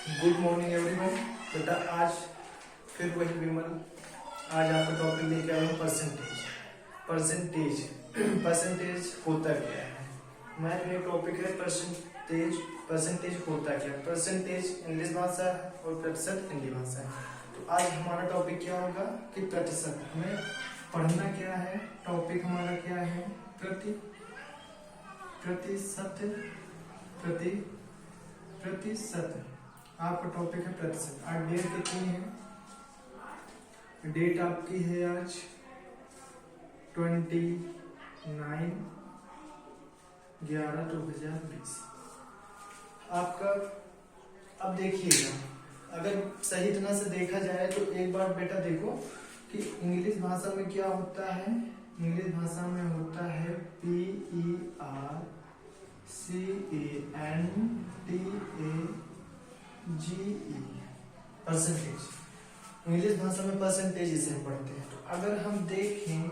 Good morning everyone. बेटा आज फिर वही विमल, आज आपका टॉपिक लेके आया हूँ परसेंटेज। परसेंटेज होता क्या है। मैथ में टॉपिक है परसेंटेज। परसेंटेज होता क्या है। परसेंटेज इंग्लिश भाषा है और प्रतिशत हिंदी भाषा है। तो आज हमारा टॉपिक क्या होगा कि प्रतिशत। हमें पढ़ना क्या है, टॉपिक हमारा क्या है, प्रतिशत। आपका टॉपिक है प्रतिशत। आज डेट कितनी है, डेट आपकी है आज 29/11/2020। आपका अब देखिएगा, अगर सही तरह से देखा जाए तो एक बार बेटा देखो कि इंग्लिश भाषा में क्या होता है। इंग्लिश भाषा में होता है PERCENTAGE, परसेंटेज। इंग्लिश भाषा में परसेंटेज इसे हम पढ़ते हैं। तो अगर हम देखें,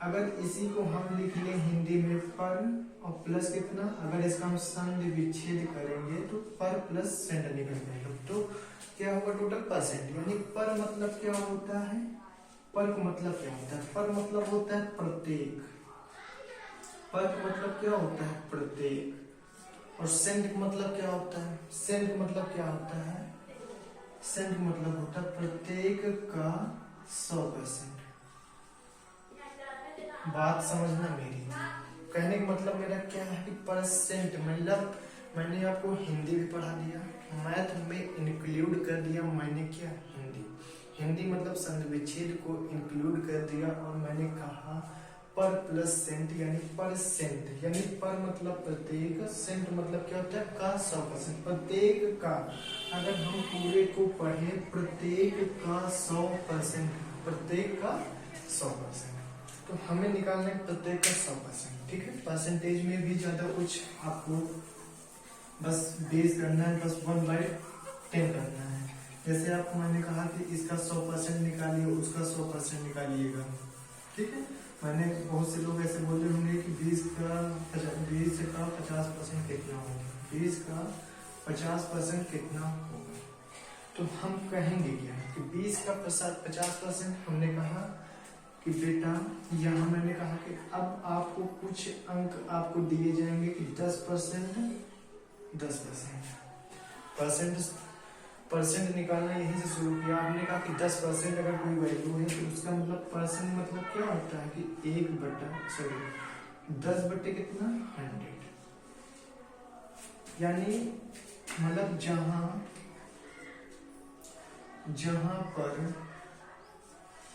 अगर इसी को हम लिख लें हिंदी में पर और प्लस कितना, अगर इसका हम संधि विच्छेद करेंगे तो पर प्लस सेंट निकल जाएगा। तो क्या होगा टोटल परसेंट। यानी पर मतलब क्या होता है, पर का मतलब क्या होता है, पर मतलब होता है प्रत्येक। पर का मतलब क्या होता है प्रत्येक। और सेंट का मतलब क्या होता है, सेंट का मतलब क्या होता है, सेंट का मतलब होता है प्रत्येक का 100%। बात समझना मेरी, कहने का मतलब मेरा क्या है कि परसेंट मतलब मैंने आपको हिंदी भी पढ़ा दिया, मैथ में इंक्लूड कर दिया मैंने क्या, हिंदी मतलब संधि विच्छेद को इंक्लूड कर दिया। और मैंने कहा पर प्लस सेंट यानी परसेंट, यानी पर मतलब प्रत्येक, सेंट मतलब क्या होता है का 100%। प्रत्येक का, अगर हम पूरे को पढ़े प्रत्येक का 100%, प्रत्येक का 100%। तो हमें निकालना है प्रत्येक का 100%। ठीक है, परसेंटेज में भी ज्यादा कुछ आपको बस बेस करना है, बस 1/10 करना है। जैसे आपको मैंने कहा कि इसका 100% निकालिए, उसका 100% निकालिएगा। ठीक है, मैंने बहुत से लोग ऐसे बोले होंगे कि 20 का 50% कितना होगा, 20 का 50% कितना होगा। तो हम कहेंगे क्या कि 20 का 50%। हमने कहा कि बेटा यहाँ मैंने कहा कि अब आपको कुछ अंक आपको दिए जाएंगे कि 10%, परसेंट निकालना यहीं से शुरू किया। आपने कहा कि 10% अगर कोई वैल्यू है तो उसका मतलब परसेंट मतलब क्या होता है कि 10 बटे कितना 100। यानी मतलब जहां पर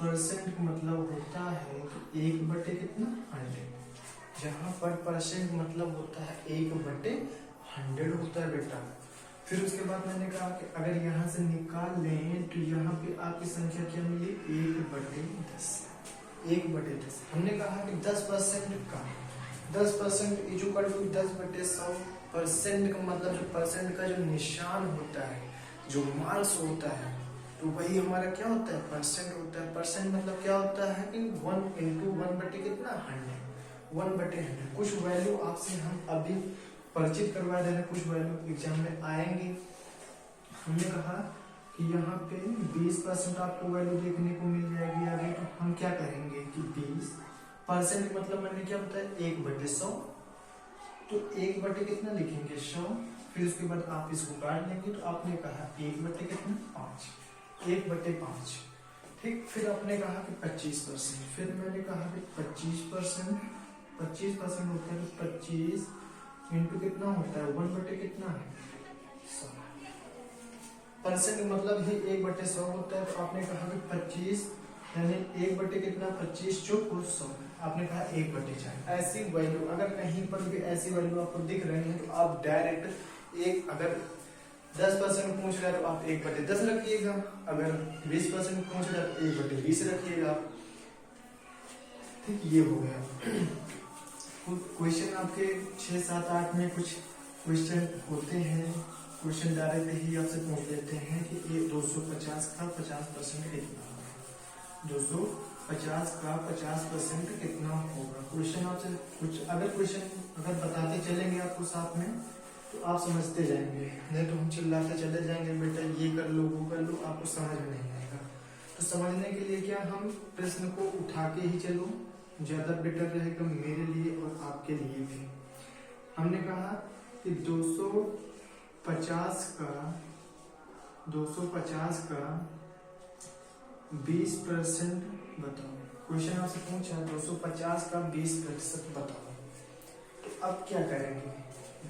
परसेंट मतलब होता है कि 1 बटे कितना 100, जहां पर परसेंट मतलब होता है 1 बटे 100 होता है बेटा। फिर उसके बाद मैंने कहा कि अगर यहाँ से निकाल लें तो यहाँ पे आपकी संख्या क्या मिली 1/10, 1/10। हमने कहा कि 10% का 10% इक्वल टू 10/100%। का मतलब जो परसेंट का जो निशान होता है, जो मार्क्स होता है, तो वही हमारा क्या होता है परसेंट होता है। परसेंट मतलब क्या होता है कि 1 × 1 बटे कितना 100, 1/100। कुछ वैल्यू आपसे हम अभी परिचित करवा देना, कुछ वैल्यू एग्जाम में आएंगे। हमने कहा कि यहाँ पे 20% आपको वैल्यू देखने को मिल जाएगी आगे। तो हम क्या करेंगे कि 20% मतलब मैंने क्या बताया 1/100। तो 1 बटे कितना लिखेंगे 100। फिर उसके बाद आप इसको काट लेंगे तो आपने कहा 1 बटे कितना 5, 1/5। ठीक, फिर आपने कहा कि 25%। फिर मैंने कहा कि 25% होता है 25 इंटू कितना होता है 1 बटे कितना है 100। परसेंट मतलब ही 1/100 होता है। तो आपने कहा कि 25 यानी 1 बटे कितना 25 चौक 100। आपने कहा 1/4। ऐसी वैल्यू अगर कहीं पर भी ऐसी वैल्यू आपको दिख रही है तो आप डायरेक्ट एक, अगर 10% पूछ रहा है तो आप 1/10 रखिएगा, अगर 20% पूछ रहा है तो 1/20 रखिएगा। ठीक, ये हो गया। क्वेश्चन आपके 6, 7, 8 में कुछ क्वेश्चन होते हैं। क्वेश्चन डायरेक्ट ही आपसे पूछ लेते हैं कि ये 250 का 50% कितना होगा, 250 का 50% कितना होगा। क्वेश्चन आपसे कुछ अगर क्वेश्चन अगर बताते चलेंगे आपको साथ में तो आप समझते जाएंगे, नहीं तो हम चिल्लाते चले जाएंगे बेटा ये कर लो वो कर लो, आपको समझ में नहीं आएगा। तो समझने के लिए क्या, हम प्रश्न को उठा के ही चलो, ज्यादा बेटर रहेगा मेरे लिए और आपके लिए भी। हमने कहा कि 250 का 20% बताओ। क्वेश्चन आपसे पूछा 250 का 20% बताओ। तो अब क्या करेंगे,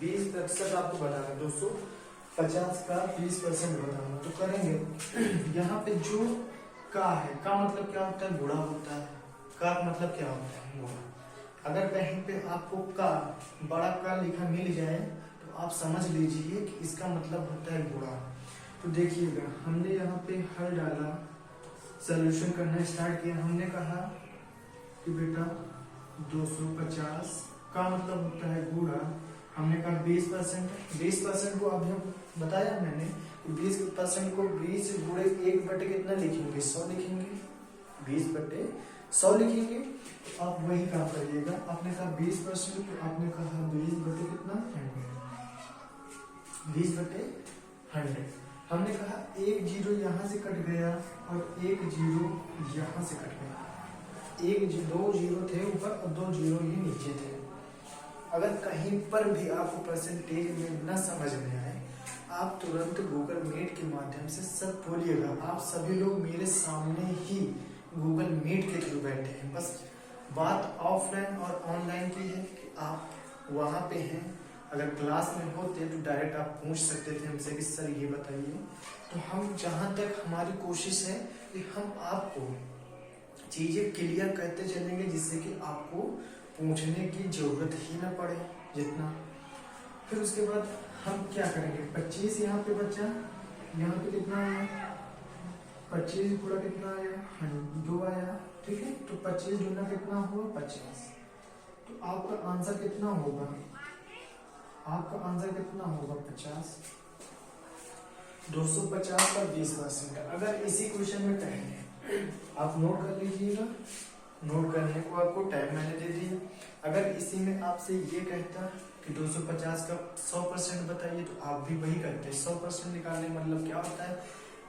20% आपको बताना, 250 का 20% बताना। तो करेंगे यहाँ पे जो का है, का मतलब क्या होता है, गुणा होता है। का मतलब क्या होता है, गुणा। अगर कहीं पे आपको का बड़ा का लिखा मिल जाए तो आप समझ लीजिए कि इसका मतलब होता है गुणा। तो देखिएगा हमने यहाँ पे हल डाला, सॉल्यूशन करना स्टार्ट किया। हमने कहा कि बेटा 250 का मतलब होता है गुणा, हमने कहा 20% को अभी बताया मैंने, 20% को 20 गुणे 1 बटे कितना लिखेंगे, 100 लिखेंगे, 20/100 लिखेंगे। तो आप वही काम करिएगा। आपने कहा 20%, तो आपने कहा 20 बटे कितना, 100, 20/100। हमने कहा एक जीरो यहाँ से कट गया और एक जीरो यहाँ से कट गया, दो जीरो थे ऊपर और 2 जीरो ही नीचे थे। अगर कहीं पर भी आपको परसेंटेज में न समझ में आए, आप तुरंत गूगल मीट के माध्यम से सब बोलिएगा। आप सभी लोग मेरे सामने ही गूगल मीट के थ्रू बैठे हैं, बस बात ऑफलाइन और ऑनलाइन की है कि आप वहाँ पे हैं। अगर क्लास में होते तो डायरेक्ट आप पूछ सकते थे हमसे कि सर ये बताइए। तो हम जहाँ तक हमारी कोशिश है कि हम आपको चीज़ें क्लियर करते चलेंगे, जिससे कि आपको पूछने की जरूरत ही ना पड़े जितना। फिर उसके बाद हम क्या करेंगे, 25 यहाँ पे बचा, यहाँ पे कितना आया, 25 पूरा कितना आया, 2 आया, ठीक है। तो 25 गुना कितना हुआ, 50। तो आपका आंसर कितना होगा, आपका आंसर कितना होगा, 50। 250 का 20%। अगर इसी क्वेश्चन में कहेंगे, आप नोट कर लीजिएगा, नोट करने को आपको टाइम मैंने दे दिया। अगर इसी में आपसे ये कहता कि 250 का 100% बताइए, तो आप भी वही करते। 100% निकालने मतलब क्या होता है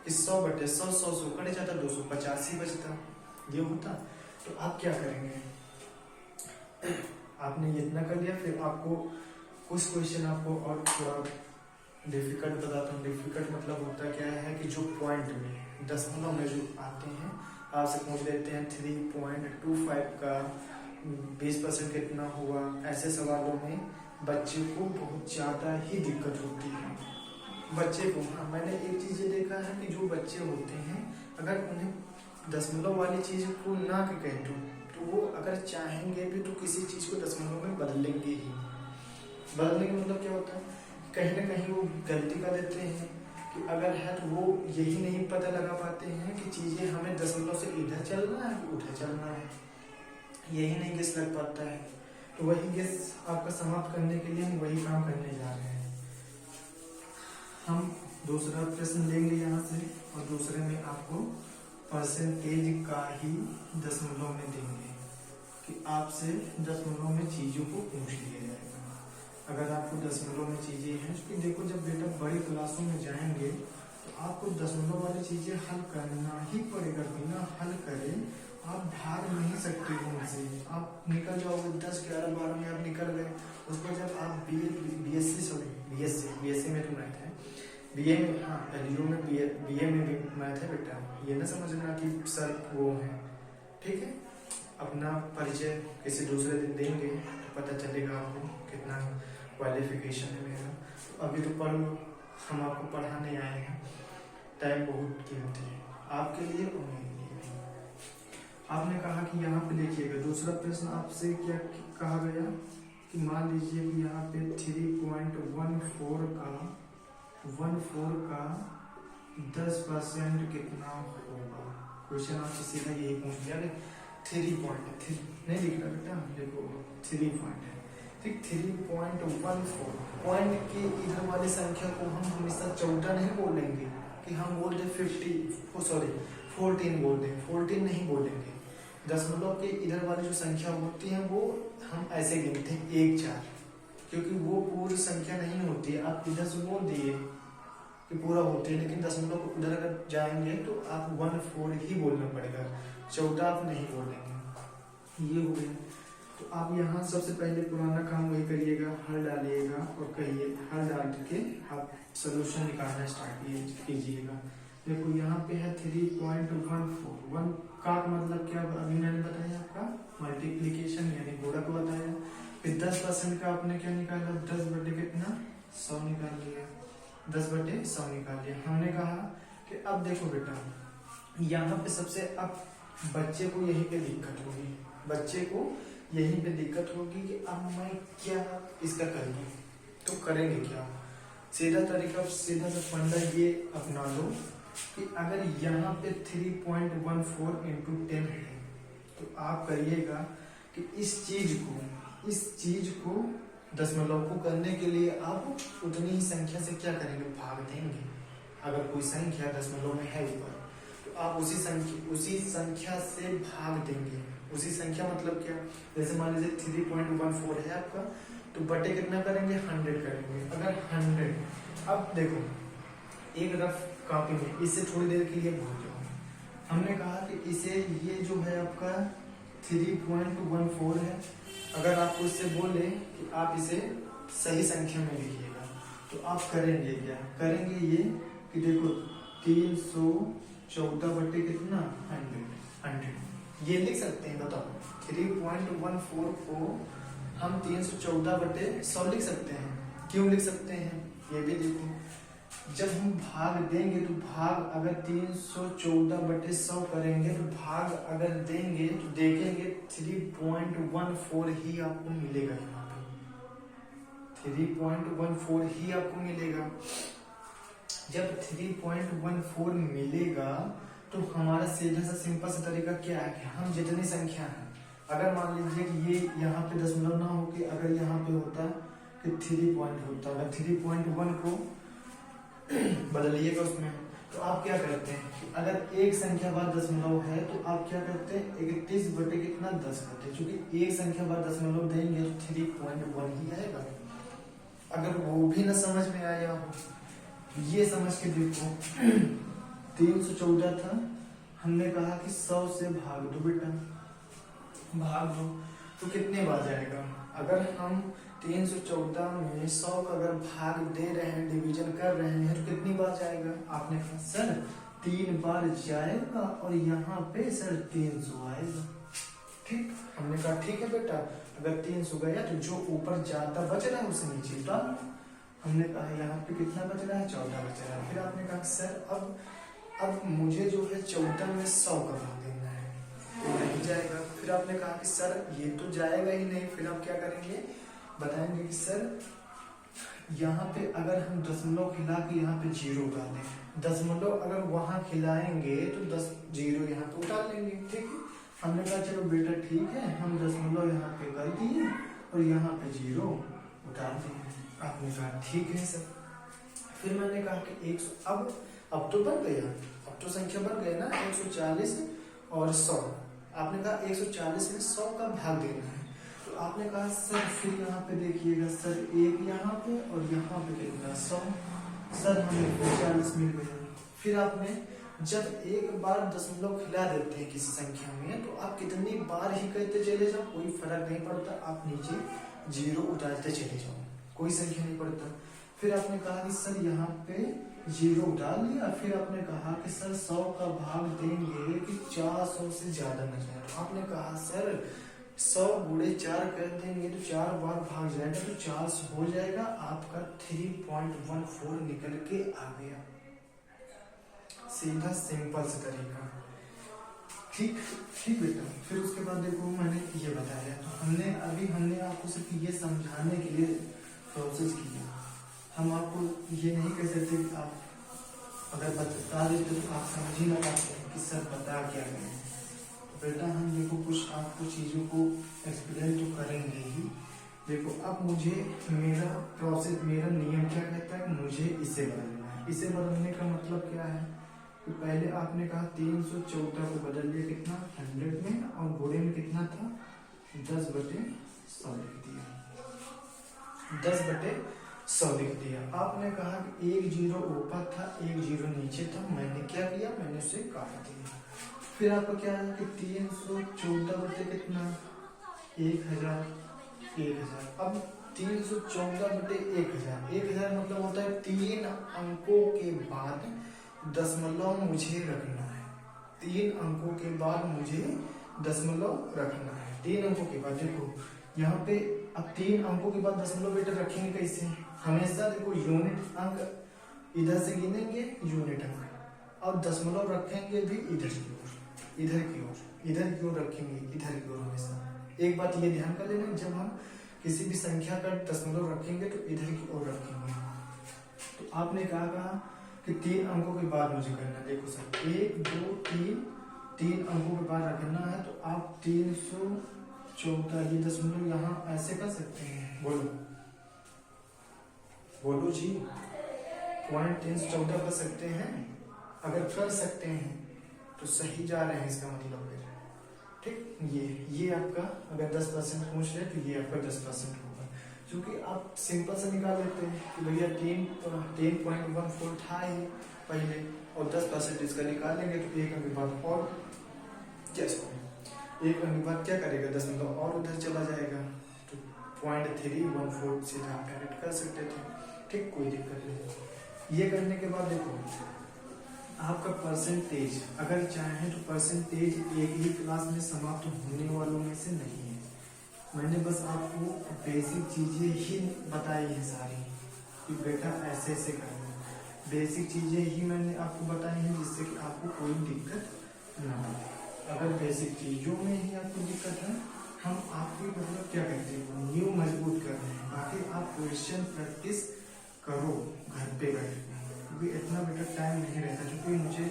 कि 100/100, 100 कट जाता, 250 ही बचता, ये होता। तो आप क्या करेंगे, आपने इतना कर लिया। फिर आपको कुछ क्वेश्चन आपको और थोड़ा डिफिकल्ट बताता हूँ। डिफिकल्ट मतलब होता क्या है कि जो पॉइंट में दशमलव में जो आते हैं, आपसे पूछ लेते हैं 3.25 का 20% कितना हुआ। ऐसे सवालों में बच्चे को बहुत ज़्यादा ही दिक्कत होती है। बच्चे को, हाँ, मैंने एक चीज़ ये देखा है कि जो बच्चे होते हैं, अगर उन्हें दशमलव वाली चीज़ को ना कह दूँ तो वो अगर चाहेंगे भी तो किसी चीज़ को दशमलव में बदलेंगे ही। बदलने का मतलब क्या होता है, कहीं ना कहीं वो गलती कर देते हैं कि अगर है तो वो यही नहीं पता लगा पाते हैं कि चीज़ें हमें दशमलव से इधर चलना है कि उधर चलना है, यही नहीं गेस लग पाता है। तो वही गेस आपका समाप्त करने के लिए हम वही काम करने जा रहे हैं। हम दूसरा प्रश्न लेंगे यहाँ से, और दूसरे में आपको परसेंटेज का ही दशमलव में देंगे कि आपसे दशमलव में चीज़ों को पूछ लिया जाएगा। अगर आपको दशमलव में चीज़ें हैं, कि देखो जब बेटा बड़ी क्लासों में जाएंगे तो आपको दशमलव वाली चीज़ें हल करना ही पड़ेगा। बिना हल करे आप भाग नहीं सकते उनसे। आप निकल जाओगे 10, 11, 12 में आप निकल गए। उसको जब आप बीएससी में तो मैथ है, बीए में, हाँ एलयू में, बीए में भी मैथ है बेटा। ये ना समझना कि सर वो है, ठीक है। अपना परिचय किसी दूसरे दिन देंगे तो पता चलेगा आपको कितना क्वालिफिकेशन है मेरा। तो अभी तो पढ़ लो, हम आपको पढ़ाने आए हैं। टाइम बहुत कीमती है आपके लिए और मेरे लिए। आपने कहा कि यहाँ पे देखिएगा, दूसरा प्रश्न आपसे क्या कहा गया कि मान लीजिए कि यहाँ पे 3.14 का 10% कितना होगा। क्वेश्चन आपसे सीधा यही पूछ लिया, 3 पॉइंट नहीं लिख रहा बेटा, देखो 3 पॉइंट है, ठीक। 3.14 पॉइंट के इधर वाली संख्या को हम हमेशा 14 नहीं बोलेंगे कि हम बोल दें 14 बोल दें, 14 नहीं बोलेंगे। दशमलव के इधर वाली जो संख्या होती है वो हम ऐसे गिनते हैं 1, 4, क्योंकि वो पूरी संख्या नहीं होती है। आप इधर से बोल दिए कि पूरा होती है, लेकिन दशमलव उधर अगर जाएंगे तो आप 1/4 ही बोलना पड़ेगा, 14 आप नहीं बोलेंगे। ये हो गया। तो आप यहाँ सबसे पहले पुराना काम वही करिएगा, हल डालिएगा और कहिए, हल डाल के आप सोल्यूशन निकालना स्टार्ट कीजिएगा। देखो यहाँ पे है 3.14, 1 का मतलब क्या अभी मैंने बताया आपका मल्टीप्लीकेशन यानी गुणक बताया। फिर 10% का आपने क्या निकाला, 10 बटे कितना 100 निकाल लिया, 10 बटे 100 निकाल लिया। हमने कहा कि अब देखो बेटा यहाँ पे सबसे अब बच्चे को यहीं पे दिक्कत होगी, बच्चे को यहीं पे दिक्कत होगी कि अब मैं क्या इसका करूँ। तो करेंगे क्या, सीधा तरीका सीधा सा फंडा ये अपना लो कि अगर यहाँ पे 3.14 × 10 है तो आप करिएगा कि इस चीज को दशमलव को करने के लिए आप उतनी ही संख्या से क्या करेंगे, भाग देंगे। अगर कोई संख्या दशमलव में है ऊपर तो आप उसी संख्या से भाग देंगे। उसी संख्या मतलब क्या, जैसे मान लीजिए 3.14 है आपका, तो बटे कितना करेंगे, 100 करेंगे। अगर 100, अब देखो एक रफ कॉपी में इसे थोड़ी देर के लिए भूल जाओ। हमने कहा कि इसे ये जो है आपका 3.14 है, अगर आपको इससे बोले कि आप इसे सही संख्या में लिखिएगा तो आप करेंगे क्या, करेंगे ये कि देखो 314 बटे कितना 100 ये लिख सकते हैं। बताओ 3.14 को हम 314 बटे 100 लिख सकते हैं। क्यों लिख सकते हैं ये भी देखो, जब हम भाग देंगे तो भाग अगर 314 बटे 100 करेंगे तो भाग अगर देंगे तो देखेंगे 3.14 ही आपको मिलेगा। यहाँ पे 3.14 ही आपको मिलेगा। जब 3.14 मिलेगा तो हमारा सीधा सा सिंपल सा तरीका क्या है कि हम जितनी संख्या है, अगर मान लीजिए कि ये यहाँ पे दशमलव ना हो कि अगर यहाँ पे होता कि 3 पॉइंट होता, अगर 3.1 को बदलिएगा उसमें तो आप क्या करते हैं कि अगर एक संख्या बाद दशमलव है तो आप क्या करते हैं 31 बटे कितना 10 करते हैं, क्योंकि एक संख्या बाद दशमलव देंगे तो 3.1 ही आएगा। अगर वो भी ना समझ में आया हो ये समझ के देखो 314 था, हमने कहा कि 100 से भाग दो बेटा, भाग दो तो कितने बार जाएगा। अगर हम 314 में 100 का अगर भाग दे रहे हैं, डिवीजन कर रहे हैं तो कितनी बार जाएगा। आपने कहा सर 3 बार जाएगा और यहाँ पे सर 300 आएगा। ठीक, हमने कहा ठीक है बेटा, अगर 300 गया तो जो ऊपर जाता बच रहा है उसे नीचे डाल। हमने कहा यहाँ पे कितना बच रहा है 14 बच रहा है। फिर आपने कहा सर अब मुझे जो है 14 में 100 का भाग देना है तो नहीं जाएगा। फिर आपने कहा कि सर ये तो जाएगा ही नहीं। फिर आप क्या करेंगे, बताएंगे कि सर यहाँ पे अगर हम दशमलव खिला के यहाँ पे 0 डालें, दशमलव अगर वहां खिलाएंगे तो 10 0 यहाँ पे उतार लेंगे। ठीक है, हमने कहा चलो बेटा ठीक है, हम दशमलव यहाँ पे कर दिए और यहाँ पे 0 उतार दिए। आपने कहा ठीक है सर। फिर मैंने कहा कि 100 अब तो बन गया, अब तो संख्या बन गई ना 140 और 100। आपने कहा 140 में 100 का भाग देना है तो आपने कहा सर फिर यहाँ पे देखिएगा सर एक यहाँ पे और यहाँ पे कितना 100, सर हमें 40 मिल गया। फिर आपने जब एक बार दशमलव खिला देते हैं किसी संख्या में तो आप कितनी बार ही कहते चले जाओ, कोई फर्क नहीं पड़ता, आप नीचे 0 उतारते चले जाओ, कोई संख्या नहीं पड़ता। फिर आपने कहा कि सर यहाँ पे 0 डाल दिया। फिर आपने कहा कि सर 100 का भाग देंगे कि 400 से ज्यादा न जाए। तो आपने कहा सर 100 गुणे 4 कर देंगे तो 4 बार भाग जाएगा तो 400 हो जाएगा। आपका 3.14 निकल के आ गया। सीधा सिंपल सा तरीका। ठीक ठीक बेटा। फिर उसके बाद देखो मैंने ये बताया तो हमने आपको सिर्फ ये समझाने के लिए प्रोसेस किया। हम आपको ये नहीं कह सकते कि आप अगर बता देते तो आप समझ ही ना पाते कि सर बता क्या गए। तो बेटा हम देखो कुछ आपको चीज़ों को एक्सप्लेन तो करेंगे ही। देखो अब मुझे मेरा प्रोसेस, मेरा नियम क्या कहता है, मुझे इसे बदलना है। इसे बदलने का मतलब क्या है कि पहले आपने कहा 314 को बदल दिया कितना 100 में और गुणे में कितना था 10/100 लिख दिया। 10/100 लिख दिया। आपने कहा कि 1 0 ऊपर था, 1 0 नीचे था, मैंने क्या किया, मैंने उसे काट दिया। फिर आपको क्या है कि 314 बटे कितना, 1000, 1000। अब 314 बटे 1000, 1000 मतलब होता है 3 अंकों के बाद दशमलव मुझे रखना है। 3 अंकों के बाद मुझे दशमलव रखना है। 3 अंकों के बाद देखो यहाँ पे, अब 3 अंकों के बाद दशमलव बेटा रखेंगे कैसे, हमेशा देखो यूनिट अंक इधर से गिनेंगे, यूनिट अंक, और दशमलव रखेंगे भी इधर की ओर, इधर की ओर, इधर की ओर रखेंगे, इधर की ओर हमेशा। एक बात ये ध्यान कर लेना, जब हम किसी भी संख्या का दशमलव रखेंगे तो इधर की ओर रखेंगे। तो आपने कहा कि 3 अंकों के बाद मुझे करना, देखो सर 1 2 3 अंकों के बाद रखना है। तो आप 314 ये दशमलव यहाँ ऐसे कर सकते हैं, बोलो बोलो जी, 0.314 कर सकते हैं। अगर कर सकते हैं तो सही जा रहे हैं, इसका मतलब है ठीक। ये आपका अगर 10% पूछ रहे तो ये आपका 10% होगा, क्योंकि आप सिंपल से निकाल लेते हैं कि भैया 10.14 था ही पहले, और 10% इसका निकाल लेंगे तो एक अंक के बाद और क्या, एक अंक के बाद क्या करेगा, दशमलव और उधर चला जाएगा, तो 0.314 सीधा आप डायरेक्ट कर सकते थे ठीक, कोई दिक्कत नहीं। ये करने के बाद देखो आपका परसेंटेज, अगर चाहें तो परसेंटेज एक ही क्लास में समाप्त होने वालों में से नहीं है। मैंने बस आपको बेसिक चीजें ही बताई हैं सारी, कि बेटा ऐसे ऐसे करना, बेसिक चीजें ही मैंने आपको बताई हैं जिससे कि आपको कोई दिक्कत ना हो। अगर बेसिक चीजों में ही आपको दिक्कत है, हम आपकी मतलब क्या कहते हैं, न्यू मजबूत कर रहे हैं। बाकी आप क्वेश्चन प्रैक्टिस करो घर पे बैठ के, क्योंकि इतना बेटा टाइम नहीं रहता, क्योंकि मुझे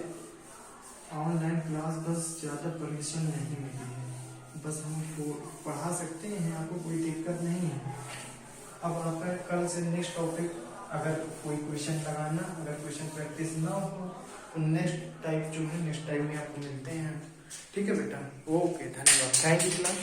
ऑनलाइन क्लास बस ज़्यादा परमिशन नहीं मिली है, बस हम पढ़ा सकते हैं, आपको कोई दिक्कत नहीं है। अब आपका कल से नेक्स्ट टॉपिक, अगर कोई क्वेश्चन लगाना, अगर क्वेश्चन प्रैक्टिस ना हो तो नेक्स्ट टाइप जो है, नेक्स्ट टाइम में आपको मिलते हैं। ठीक है बेटा, ओके, धन्यवाद, थैंक यू क्लास।